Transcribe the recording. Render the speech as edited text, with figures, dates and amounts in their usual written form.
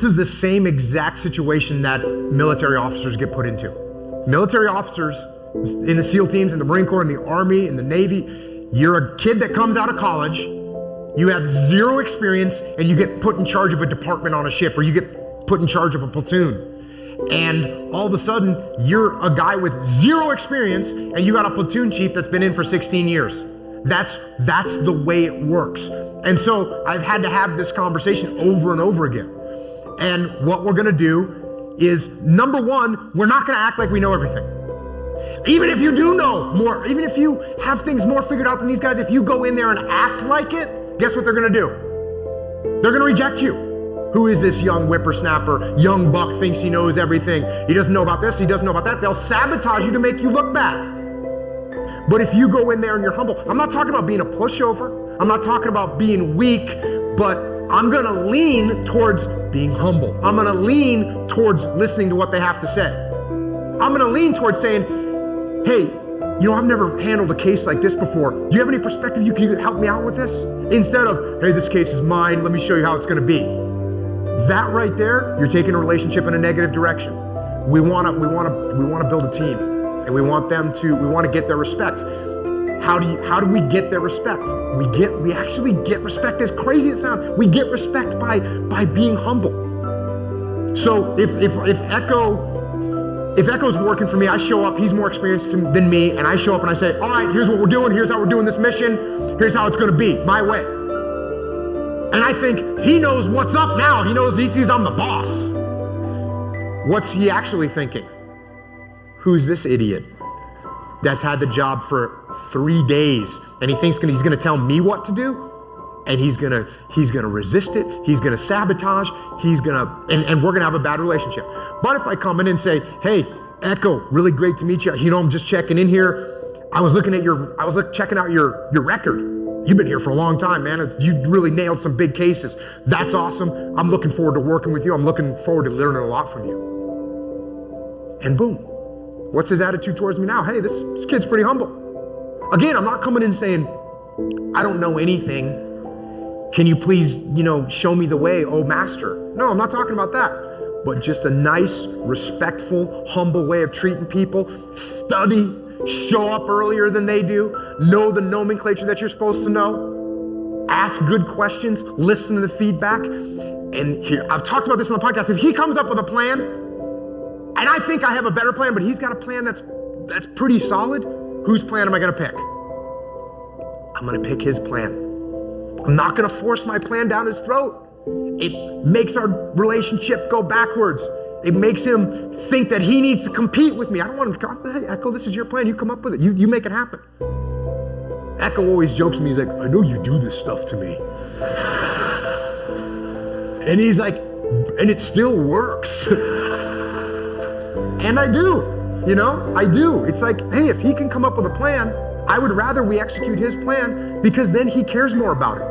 This is the same exact situation that military officers get put into. Military officers in the SEAL teams, in the Marine Corps, in the Army, in the Navy, you're a kid that comes out of college, you have zero experience, and you get put in charge of a department on a ship, or you get put in charge of a platoon. And all of a sudden, you're a guy with zero experience, and you got a platoon chief that's been in for 16 years. That's the way it works. And so I've had to have this conversation over and over again. And what we're gonna do is, number one, we're not gonna act like we know everything. Even if you do know more, even if you have things more figured out than these guys, if you go in there and act like it, guess what they're gonna do? They're gonna reject you. Who is this young whippersnapper, young buck, thinks he knows everything. He doesn't know about this, he doesn't know about that. They'll sabotage you to make you look bad. But if you go in there and you're humble, I'm not talking about being a pushover. I'm not talking about being weak, but I'm gonna lean towards being humble. I'm gonna lean towards listening to what they have to say. I'm gonna lean towards saying, hey, you know, I've never handled a case like this before. Do you have any perspective you can help me out with this? Instead of, hey, this case is mine, let me show you how it's gonna be. That right there, you're taking a relationship in a negative direction. We wanna build a team, and we wanna get their respect. How do we get their respect? We actually get respect, as crazy as it sounds. We get respect by being humble. So if Echo's working for me, I show up, he's more experienced than me, and I show up and I say, all right, here's what we're doing, here's how we're doing this mission, here's how it's gonna be, my way. And I think he knows what's up now. He sees I'm the boss. What's he actually thinking? Who's this idiot that's had the job for 3 days, and he thinks he's gonna tell me what to do? And he's gonna resist it, he's gonna sabotage, and we're gonna have a bad relationship. But if I come in and say, hey, Echo, really great to meet you. I'm just checking in here. I was checking out your record. You've been here for a long time, man. You really nailed some big cases. That's awesome. I'm looking forward to working with you. I'm looking forward to learning a lot from you. And boom. What's his attitude towards me now? Hey, this kid's pretty humble. Again, I'm not coming in saying, I don't know anything. Can you please, show me the way, oh master? No, I'm not talking about that. But just a nice, respectful, humble way of treating people. Study, show up earlier than they do, know the nomenclature that you're supposed to know, ask good questions, listen to the feedback. And here, I've talked about this on the podcast. If he comes up with a plan, and I think I have a better plan, but he's got a plan that's pretty solid, whose plan am I gonna pick? I'm gonna pick his plan. I'm not gonna force my plan down his throat. It makes our relationship go backwards. It makes him think that he needs to compete with me. I don't want him to come, hey, Echo, this is your plan. You come up with it. You make it happen. Echo always jokes with me. He's like, I know you do this stuff to me. And he's like, and it still works. And I do, I do. It's like, hey, if he can come up with a plan, I would rather we execute his plan, because then he cares more about it.